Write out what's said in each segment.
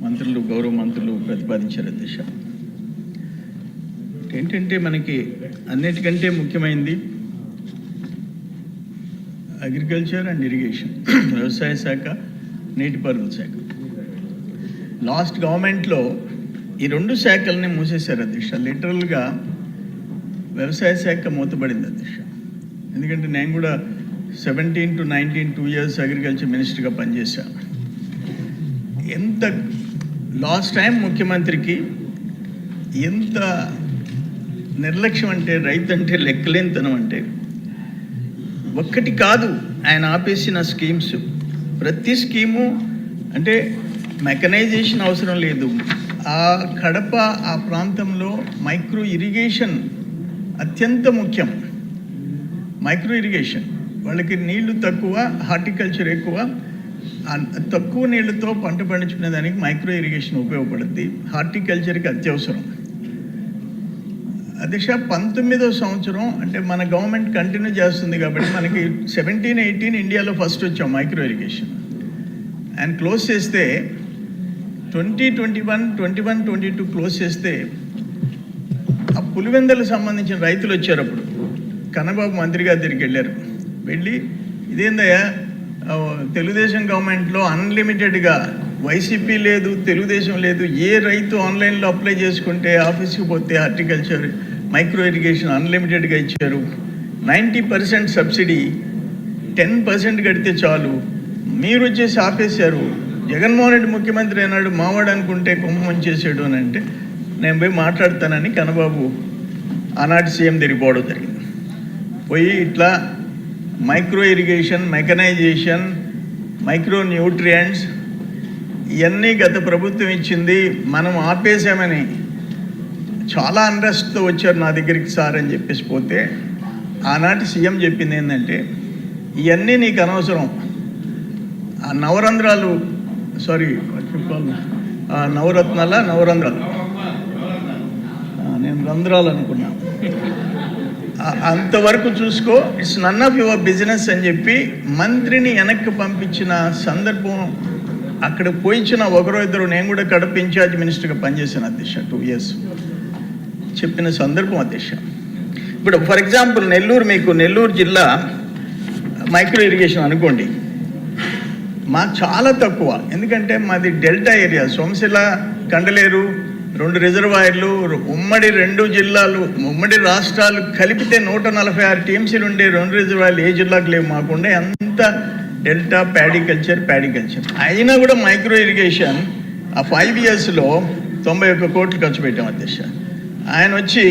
మంత్రులు గౌరవ మంత్రులు ప్రతిపాదించారు దిశ ఏంటంటే మనకి అన్నిటికంటే ముఖ్యమైనది అగ్రికల్చర్ అండ్ ఇరిగేషన్, వ్యవసాయ శాఖ, నీటిపారుదల శాఖ. లాస్ట్ గవర్నమెంట్లో ఈ రెండు శాఖల్ని మూసేశారు అధ్యక్ష. లిటరల్గా వ్యవసాయ శాఖ మూతపడింది అధ్యక్ష. ఎందుకంటే నేను కూడా 17 to 19 2 years అగ్రికల్చర్ మినిస్టర్గా పనిచేశాను. ఎంత లాస్ట్ టైం ముఖ్యమంత్రికి ఎంత నిర్లక్ష్యం అంటే, రైతు అంటే లెక్కలేనితనం అంటే, ఒక్కటి కాదు ఆయన ఆపేసిన స్కీమ్స్, ప్రతి స్కీము అంటే మెకనైజేషన్ అవసరం లేదు. ఆ కడప ఆ ప్రాంతంలో మైక్రో ఇరిగేషన్ అత్యంత ముఖ్యం. మైక్రో ఇరిగేషన్ వాళ్ళకి నీళ్లు తక్కువ, హార్టికల్చర్ ఎక్కువ, తక్కువ నీళ్లతో పంట పండించుకునే దానికి మైక్రో ఇరిగేషన్ ఉపయోగపడుద్ది. హార్టికల్చర్కి అత్యవసరం. అధ్యక్ష 19వ సంవత్సరం అంటే మన గవర్నమెంట్ కంటిన్యూ చేస్తుంది కాబట్టి మనకి 17-18 ఇండియాలో ఫస్ట్ వచ్చాం మైక్రో ఇరిగేషన్. అండ్ క్లోజ్ చేస్తే 2021-22 క్లోజ్ చేస్తే ఆ పులివెందలకు సంబంధించిన రైతులు వచ్చారు. అప్పుడు కన్నబాబు మంత్రి గారి దగ్గరికి వెళ్ళారు. వెళ్ళి ఇదేందయ్యా తెలుగుదేశం గవర్నమెంట్లో అన్లిమిటెడ్గా, వైసీపీ లేదు, తెలుగుదేశం లేదు, ఏ రైతు ఆన్లైన్లో అప్లై చేసుకుంటే ఆఫీస్కి పోతే హార్టికల్చర్ మైక్రో ఇరిగేషన్ అన్లిమిటెడ్గా ఇచ్చారు. 90% సబ్సిడీ, 10% కడితే చాలు. మీరు వచ్చేసి ఆపేశారు. జగన్మోహన్ రెడ్డి ముఖ్యమంత్రి అయినాడు, మావాడు అనుకుంటే కుంభం చేసాడు అని అంటే నేను పోయి మాట్లాడతానని కన్నబాబు ఆనాటి సీఎం తిరిగిపోవడం జరిగింది. పోయి ఇట్లా micro irrigation, mechanisation, micro nutrients ఇవన్నీ గత ప్రభుత్వం ఇచ్చింది, మనం ఆపేసామని చాలా అండ్రెస్ట్తో వచ్చారు నా దగ్గరికి సార్ అని చెప్పేసి పోతే ఆనాటి సీఎం చెప్పింది ఏంటంటే, ఇవన్నీ నీకు అనవసరం. ఆ నవరంధ్రాలు నవరంధ్రాలు నేను రంధ్రాలు అనుకున్నా, అంతవరకు చూసుకో, it's none of your business అని చెప్పి మంత్రిని వెనక్కి పంపించిన సందర్భం. అక్కడ పోయించిన ఒకరో ఇద్దరు, నేను కూడా కడప ఇన్ఛార్జ్ మినిస్టర్గా పనిచేశాను అధ్యక్ష 2 years, చెప్పిన సందర్భం అధ్యక్ష. ఇప్పుడు ఫర్ ఎగ్జాంపుల్ నెల్లూరు జిల్లా మైక్రో ఇరిగేషన్ అనుకోండి, మాకు చాలా తక్కువ. ఎందుకంటే మాది డెల్టా ఏరియా, సోమశిల, కండలేరు 2 రిజర్వాయర్లు, ఉమ్మడి 2 జిల్లాలు, ఉమ్మడి రాష్ట్రాలు కలిపితే 146 టీఎంసీలు ఉండే 2 రిజర్వాయర్లు ఏ జిల్లాకు లేవు. మాకుండే అంత డెల్టా ప్యాడీ కల్చర్. అయినా కూడా మైక్రో ఇరిగేషన్ ఆ 5 yearsలో 91 కోట్లు ఖర్చు పెట్టాం అధ్యక్ష. ఆయన వచ్చి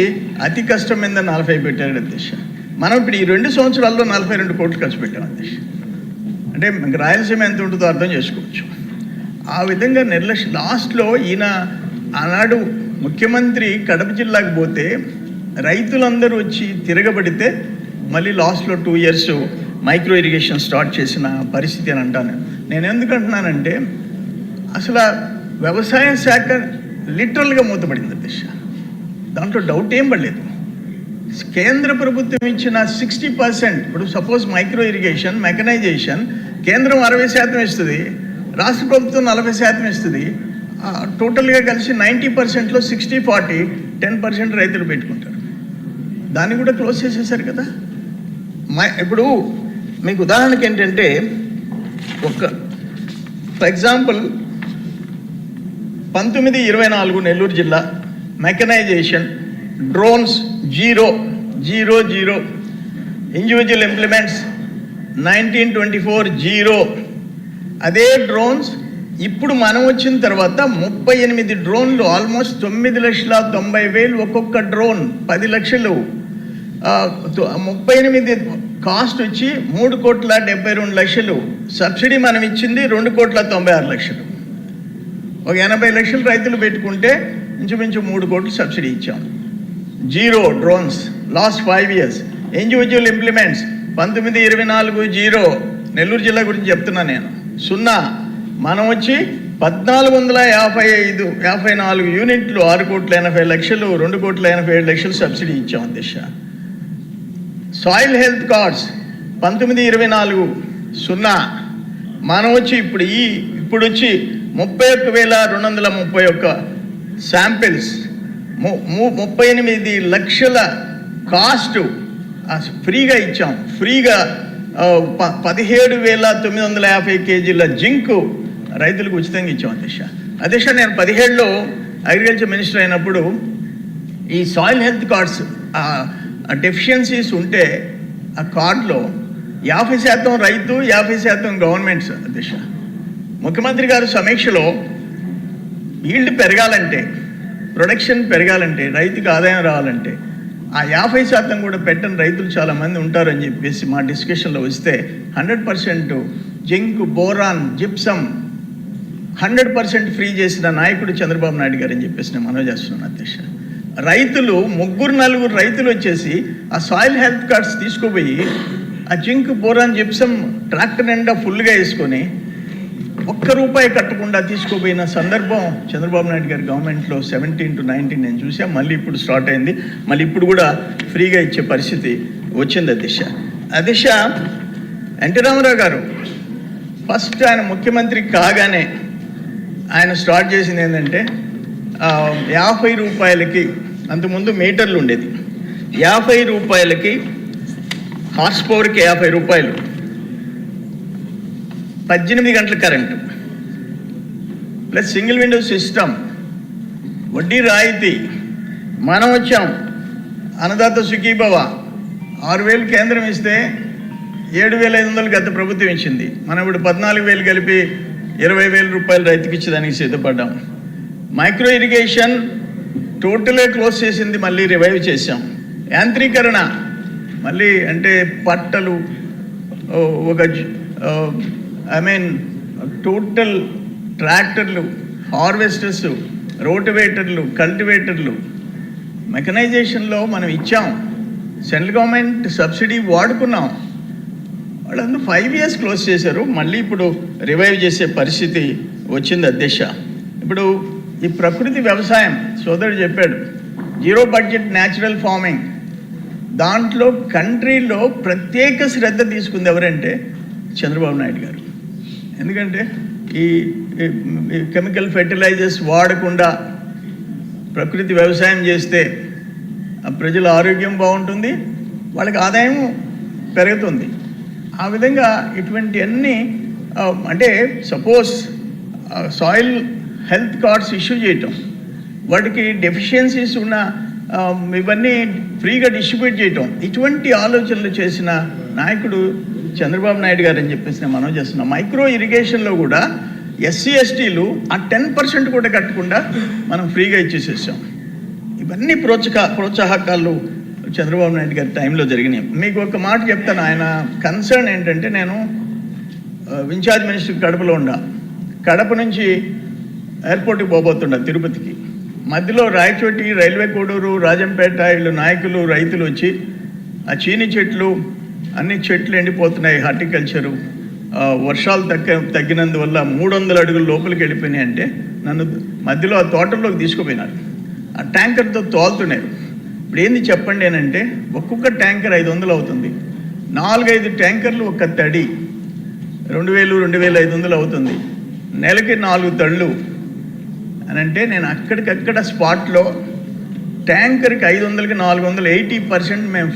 అతి కష్టం మీద 40 పెట్టాడు అధ్యక్ష. మనం ఇప్పుడు ఈ 2 సంవత్సరాల్లో 42 కోట్లు ఖర్చు పెట్టాం అధ్యక్ష. అంటే రాయలసీమ ఎంత ఉంటుందో అర్థం చేసుకోవచ్చు. ఆ విధంగా నిర్లక్ష్యం. లాస్ట్లో ఈయన ఆనాడు ముఖ్యమంత్రి కడప జిల్లాకు పోతే రైతులందరూ వచ్చి తిరగబడితే మళ్ళీ లాస్ట్లో 2 years మైక్రో ఇరిగేషన్ స్టార్ట్ చేసిన పరిస్థితి అని అంటాను. నేను ఎందుకు అంటున్నానంటే, అసలు వ్యవసాయ శాఖ లిటరల్గా మూతపడింది దిశ, దాంట్లో డౌట్ ఏం పడలేదు. కేంద్ర ప్రభుత్వం ఇచ్చిన 60%, ఇప్పుడు సపోజ్ మైక్రో ఇరిగేషన్, మెకనైజేషన్ కేంద్రం 60% ఇస్తుంది, రాష్ట్ర ప్రభుత్వం 40% ఇస్తుంది. టోటల్గా కలిసి 90%లో 60-40, 10% రైతులు పెట్టుకుంటారు. దాన్ని కూడా క్లోజ్ చేసేసారు కదా. ఇప్పుడు మీకు ఉదాహరణకి ఏంటంటే, ఫర్ ఎగ్జాంపుల్ 19-24 నెల్లూరు జిల్లా మెకనైజేషన్, డ్రోన్స్ 0, ఇండివిజువల్ ఇంప్లిమెంట్స్ 19-24 0. అదే డ్రోన్స్ ఇప్పుడు మనం వచ్చిన తర్వాత 38 డ్రోన్లు, ఆల్మోస్ట్ 9,90,000 ఒక్కొక్క డ్రోన్, 10 లక్షలు. 38 కాస్ట్ వచ్చి 3,72,00,000. సబ్సిడీ మనం ఇచ్చింది 2,96,00,000. ఒక 80 లక్షలు రైతులు పెట్టుకుంటే ఇంచుమించు 3 కోట్లు సబ్సిడీ ఇచ్చాం. 0 drones last 5 years. Individual implements 19-24 0. Nellore జిల్లా గురించి చెప్తున్నా నేను. 0. మనం వచ్చి 1,454 యూనిట్లు, 6,80,00,000, 2,87,00,000 సబ్సిడీ ఇచ్చాం అధ్యక్ష. Soil health cards 19-24 0. మనం వచ్చి ఇప్పుడు ఇప్పుడు వచ్చి 31,231 శాంపిల్స్, 38 లక్షల కాస్ట్ ఫ్రీగా ఇచ్చాం. ఫ్రీగా 17,950 కేజీల జింకు రైతులకు ఉచితంగా ఇచ్చాం. అధ్యక్ష నేను 17లో అగ్రికల్చర్ మినిస్టర్ అయినప్పుడు ఈ సాయిల్ హెల్త్ కార్డ్స్ డెఫిషియన్సీస్ ఉంటే ఆ కార్డులో 50% రైతు, 50% గవర్నమెంట్స్. అధ్యక్ష ముఖ్యమంత్రి గారు సమీక్షలో ఈల్డ్ పెరగాలంటే, ప్రొడక్షన్ పెరగాలంటే, రైతుకి ఆదాయం రావాలంటే ఆ 50% కూడా పెట్టని రైతులు చాలామంది ఉంటారని చెప్పేసి మా డిస్కషన్లో వస్తే 100% జింక్, బోరాన్, జిప్సమ్ 100% ఫ్రీ చేసిన నాయకుడు చంద్రబాబు నాయుడు గారు అని చెప్పేసి నేను మనవి చేస్తున్నాను. అధ్యక్ష రైతులు 3-4 రైతులు వచ్చేసి ఆ సాయిల్ హెల్త్ కార్డ్స్ తీసుకుపోయి ఆ జింక్, బోరాన్, జిప్సమ్ ట్రాక్టర్ నిండా ఫుల్గా వేసుకొని ₹1 కట్టకుండా తీసుకుపోయిన సందర్భం చంద్రబాబు నాయుడు గారి గవర్నమెంట్లో 17 to 19 నేను చూసాను. మళ్ళీ ఇప్పుడు స్టార్ట్ అయింది, మళ్ళీ ఇప్పుడు కూడా ఫ్రీగా ఇచ్చే పరిస్థితి వచ్చింది. అధ్యక్ష ఎన్టీ రామారావు గారు ఫస్ట్ ఆయన ముఖ్యమంత్రి కాగానే ఆయన స్టార్ట్ చేసింది ఏంటంటే ₹50, అంతకుముందు మీటర్లు ఉండేది, ₹50 హార్స్ పవర్కి ₹50, 18 గంటల current plus single window system, వడ్డీ రాయితీ. మనం వచ్చాం అన్నదాత సుఖీభవ 6,000 కేంద్రం ఇస్తే 7,500 గత ప్రభుత్వం ఇచ్చింది. మనం ఇప్పుడు 14,000 కలిపి ₹20,000 రైతుకి ఇచ్చేదానికి సిద్ధపడ్డాం. మైక్రో ఇరిగేషన్ టోటల్గా క్లోజ్ చేసింది, మళ్ళీ రివైవ్ చేసాం. యాంత్రీకరణ మళ్ళీ అంటే పట్టలు, ఒక టోటల్ ట్రాక్టర్లు, హార్వెస్టర్స్, రోటివేటర్లు, కల్టివేటర్లు, మెకనైజేషన్లో మనం ఇచ్చాం. సెంట్రల్ గవర్నమెంట్ సబ్సిడీ వాడుకున్నాం. వాళ్ళందరూ 5 years క్లోజ్ చేశారు, మళ్ళీ ఇప్పుడు రివైవ్ చేసే పరిస్థితి వచ్చింది. అధ్యక్ష ఇప్పుడు ఈ ప్రకృతి వ్యవసాయం సోదరుడు చెప్పాడు, 0 బడ్జెట్ న్యాచురల్ ఫార్మింగ్, దాంట్లో కంట్రీలో ప్రత్యేక శ్రద్ధ తీసుకుంది ఎవరంటే చంద్రబాబు నాయుడు గారు. ఎందుకంటే ఈ కెమికల్ ఫెర్టిలైజర్స్ వాడకుండా ప్రకృతి వ్యవసాయం చేస్తే ప్రజల ఆరోగ్యం బాగుంటుంది, వాళ్ళకి ఆదాయం పెరుగుతుంది. ఆ విధంగా ఇటువంటి అన్నీ అంటే suppose soil health cards issue చేయటం, వాటికి డెఫిషియన్సీస్ ఉన్న ఇవన్నీ ఫ్రీగా డిస్ట్రిబ్యూట్ చేయటం, ఇటువంటి ఆలోచనలు చేసిన నాయకుడు చంద్రబాబు నాయుడు గారు అని చెప్పేసి నేను మనం చేస్తున్నాం. మైక్రో ఇరిగేషన్లో కూడా SC STలు ఆ 10% కూడా కట్టకుండా మనం ఫ్రీగా ఇచ్చేసేసాం. ఇవన్నీ ప్రోత్సాహకాలు చంద్రబాబు నాయుడు గారి టైంలో జరిగినాయి. మీకు ఒక మాట చెప్తాను, ఆయన కన్సర్న్ ఏంటంటే, నేను ఇన్ఛార్జ్ మినిస్టర్ కడపలో ఉండా, కడప నుంచి ఎయిర్పోర్ట్కి పోబోతుండా తిరుపతికి, మధ్యలో రాయచోటి, రైల్వే కోడూరు, రాజంపేట వీళ్ళు నాయకులు, రైతులు వచ్చి ఆ చీని చెట్లు అన్ని చెట్లు ఎండిపోతున్నాయి, హార్టికల్చరు వర్షాలు తగ్గినందువల్ల 300 అడుగుల లోపలికి వెళ్ళిపోయినాయి అంటే నన్ను మధ్యలో ఆ తోటల్లోకి తీసుకుపోయినారు. ఆ ట్యాంకర్తో తోలుతున్నారు. ఇప్పుడు ఏంది చెప్పండి అనంటే, ఒక్కొక్క ట్యాంకర్ 500 అవుతుంది, 4-5 ట్యాంకర్లు ఒక తడి 2,000-2,500 అవుతుంది, నెలకి 4 తళ్ళు అని అంటే నేను అక్కడికక్కడ స్పాట్లో ట్యాంకర్కి 500కి 400 80% మేము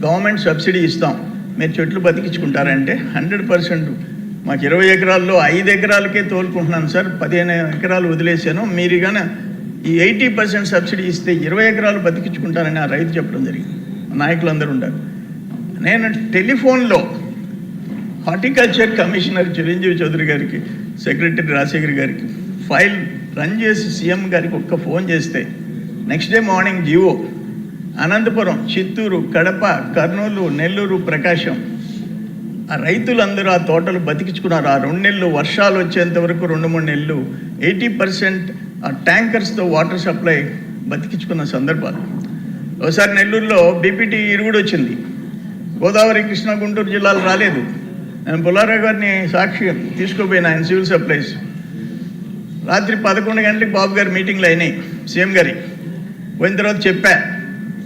గవర్నమెంట్ సబ్సిడీ ఇస్తాం, మీరు చెట్లు బతికించుకుంటారంటే 100%. మాకు 20 ఎకరాల్లో 5 ఎకరాలకే తోలుకుంటున్నాను సార్, 15 ఎకరాలు వదిలేసాను, మీరు కానీ ఈ 80% సబ్సిడీ ఇస్తే 20 ఎకరాలు బతికించుకుంటారని ఆ రైతు చెప్పడం జరిగింది. నాయకులందరూ ఉంటారు. నేను టెలిఫోన్లో హార్టికల్చర్ కమిషనర్ చిరంజీవి చౌదరి గారికి, సెక్రటరీ రాజశేఖర్ గారికి ఫైల్ రన్ చేసి సీఎం గారికి ఒక్క ఫోన్ చేస్తే next day morning GO Anantapur, Chittoor, Kadapa, Kurnool, Nellore, Prakasam ఆ రైతులందరూ ఆ తోటలు బతికించుకున్నారు. ఆ 2 నెలలు వర్షాలు వచ్చేంత వరకు 2-3 నెలలు 80% ఆ ట్యాంకర్స్తో వాటర్ సప్లై బతికించుకున్న సందర్భాలు. ఒకసారి నెల్లూరులో బీపీటీ ఇరుగుడు వచ్చింది, గోదావరి, కృష్ణా, గుంటూరు జిల్లాలు రాలేదు. నేను పుల్లారావు గారిని సాక్షి తీసుకుపోయిన, ఆయన సివిల్ సప్లైస్, రాత్రి 11 గంటలకు బాబు గారి మీటింగ్లు అయినాయి సీఎం గారి. పోయిన తర్వాత చెప్పా,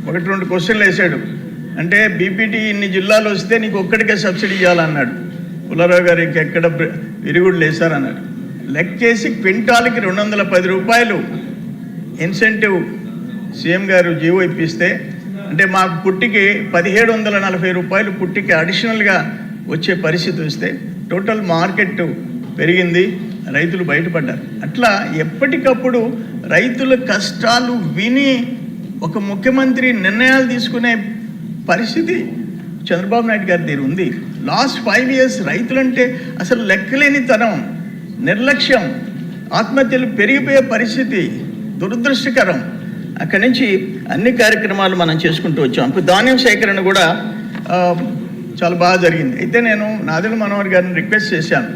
1-2 క్వశ్చన్లు వేసాడు. అంటే బీపీటీ ఇన్ని జిల్లాలు వస్తే నీకు ఒక్కడికే సబ్సిడీ ఇవ్వాలన్నాడు. పుల్లారావు గారికి ఎక్కడ విరుగుడు లేసారన్నాడు. లెక్కేసి క్వింటాల్కి 210 రూపాయలు ఇన్సెంటివ్ సీఎం గారు జీవో ఇప్పిస్తే, అంటే మాకు పుట్టికి 1740 రూపాయలు పుట్టికి అడిషనల్గా వచ్చే పరిస్థితి వస్తే టోటల్ మార్కెట్ పెరిగింది, రైతులు బయటపడ్డారు. అట్లా ఎప్పటికప్పుడు రైతుల కష్టాలు విని ఒక ముఖ్యమంత్రి నిర్ణయాలు తీసుకునే పరిస్థితి చంద్రబాబు నాయుడు గారి దగ్గర ఉంది. లాస్ట్ 5 years రైతులంటే అసలు లెక్కలేని తనం, నిర్లక్ష్యం, ఆత్మహత్యలు పెరిగిపోయే పరిస్థితి దురదృష్టకరం. అక్కడి నుంచి అన్ని కార్యక్రమాలు మనం చేసుకుంటూ వచ్చాం. ఇప్పుడు ధాన్యం సేకరణ కూడా చాలా బాగా జరిగింది. అయితే నేను నాదెండ్ల మనోహర్ గారిని రిక్వెస్ట్ చేశాను,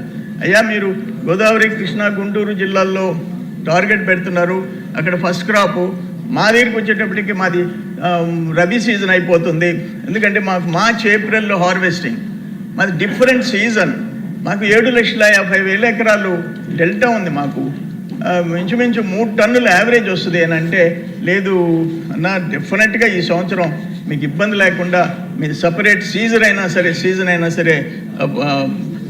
అయ్యా మీరు గోదావరి, కృష్ణా, గుంటూరు జిల్లాల్లో టార్గెట్ పెడుతున్నారు, అక్కడ ఫస్ట్ క్రాపు, మా దగ్గరికి వచ్చేటప్పటికి మాది రబీ సీజన్ అయిపోతుంది, ఎందుకంటే మాకు మార్చ్ ఏప్రిల్లో హార్వెస్టింగ్, మాది డిఫరెంట్ సీజన్, మాకు 7,50,000 ఎకరాలు డెల్టా ఉంది, మాకు ఇంచుమించు 3 టన్నుల యావరేజ్ వస్తుంది అని అంటే, లేదు అన్న డెఫినెట్గా ఈ సంవత్సరం మీకు ఇబ్బంది లేకుండా మీరు సపరేట్ సీజన్ అయినా సరే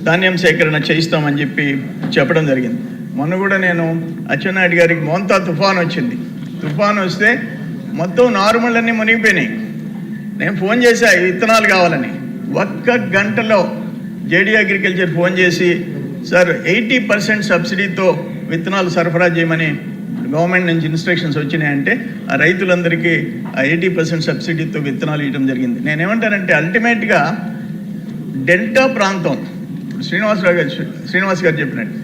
ధాన్యం సేకరణ చేయిస్తామని చెప్పి చెప్పడం జరిగింది. మొన్న కూడా నేను అచ్చెన్నాయుడు గారికి మోంతా తుఫాన్ వచ్చింది, తుఫాన్ వస్తే మొత్తం నార్మల్ అన్నీ మునిగిపోయినాయి. నేను ఫోన్ చేశా విత్తనాలు కావాలని, 1 గంటలో జేడీ అగ్రికల్చర్ ఫోన్ చేసి, సార్ 80% సబ్సిడీతో విత్తనాలు సరఫరా చేయమని గవర్నమెంట్ నుంచి ఇన్స్ట్రక్షన్స్ వచ్చినాయంటే ఆ రైతులందరికీ ఆ 80% సబ్సిడీతో విత్తనాలు ఇవ్వడం జరిగింది. నేనేమంటానంటే అల్టిమేట్గా డెల్టా ప్రాంతం, శ్రీనివాస్ గారు చెప్పినట్టు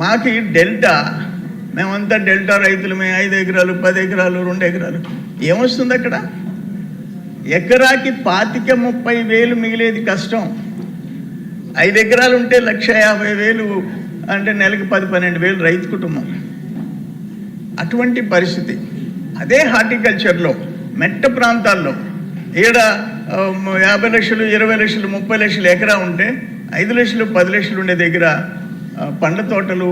మాకు డెల్టా, మేమంతా డెల్టా రైతులమే, 5 ఎకరాలు 10 ఎకరాలు 2 ఎకరాలు ఏమొస్తుంది అక్కడ? ఎకరాకి 25-30 వేలు మిగిలేది కష్టం. 5 ఎకరాలు ఉంటే 1,50,000 అంటే నెలకు 10-12 వేలు రైతు కుటుంబం. అటువంటి పరిస్థితి. అదే హార్టికల్చర్లో మెట్ట ప్రాంతాల్లో ఈడ 50 లక్షలు 20 లక్షలు 30 లక్షలు ఎకరా ఉంటే 5 లక్షలు 10 లక్షలు ఉండే దగ్గర పండ్ల తోటలు,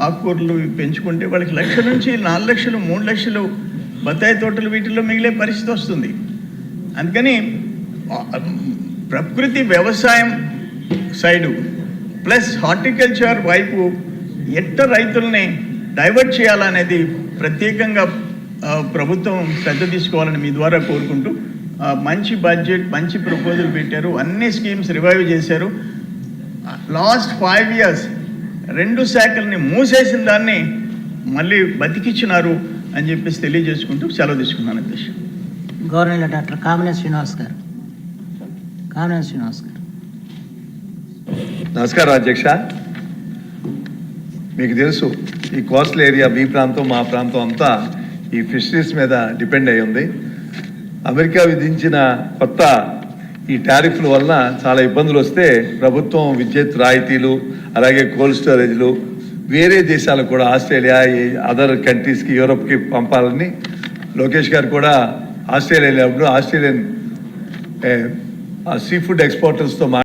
ఆకుకూరలు పెంచుకుంటే వాళ్ళకి 1 లక్ష నుంచి 4 లక్షలు 3 లక్షలు బత్తాయి తోటలు వీటిల్లో మిగిలే పరిస్థితి వస్తుంది. అందుకని ప్రకృతి వ్యవసాయం సైడు ప్లస్ హార్టికల్చర్ వైపు ఎట్ట రైతుల్ని డైవర్ట్ చేయాలనేది ప్రత్యేకంగా ప్రభుత్వం శ్రద్ధ తీసుకోవాలని మీ ద్వారా కోరుకుంటూ, మంచి బడ్జెట్, మంచి ప్రపోజల్ పెట్టారు, అన్ని స్కీమ్స్ రివైవ్ చేశారు. లాస్ట్ 5 years 2 శాఖల్ని మూసేసిన దాన్ని మళ్ళీ బతికిచ్చినారు అని చెప్పేసి తెలియజేసుకుంటూ సెలవు తీసుకున్నాను. అధ్యక్ష గవర్నర్ డాక్టర్ కామినేని శ్రీనివాస్ గారు. నమస్కారం అధ్యక్ష. మీకు తెలుసు ఈ కోస్టల్ ఏరియా, మీ ప్రాంతం, మా ప్రాంతం అంతా ఈ ఫిషరీస్ మీద డిపెండ్ అయి ఉంది. అమెరికా విధించిన కొత్త ఈ టారిఫ్ల వలన చాలా ఇబ్బందులు వస్తే ప్రభుత్వం విద్యుత్ రాయితీలు, అలాగే కోల్డ్ స్టోరేజ్లు వేరే దేశాలకు కూడా, ఆస్ట్రేలియా, అదర్ కంట్రీస్కి, యూరోప్కి పంపాలని లోకేష్ గారు కూడా ఆస్ట్రేలియా వెళ్ళినప్పుడు ఆస్ట్రేలియన్ సీ ఫుడ్ ఎక్స్పోర్టర్స్తో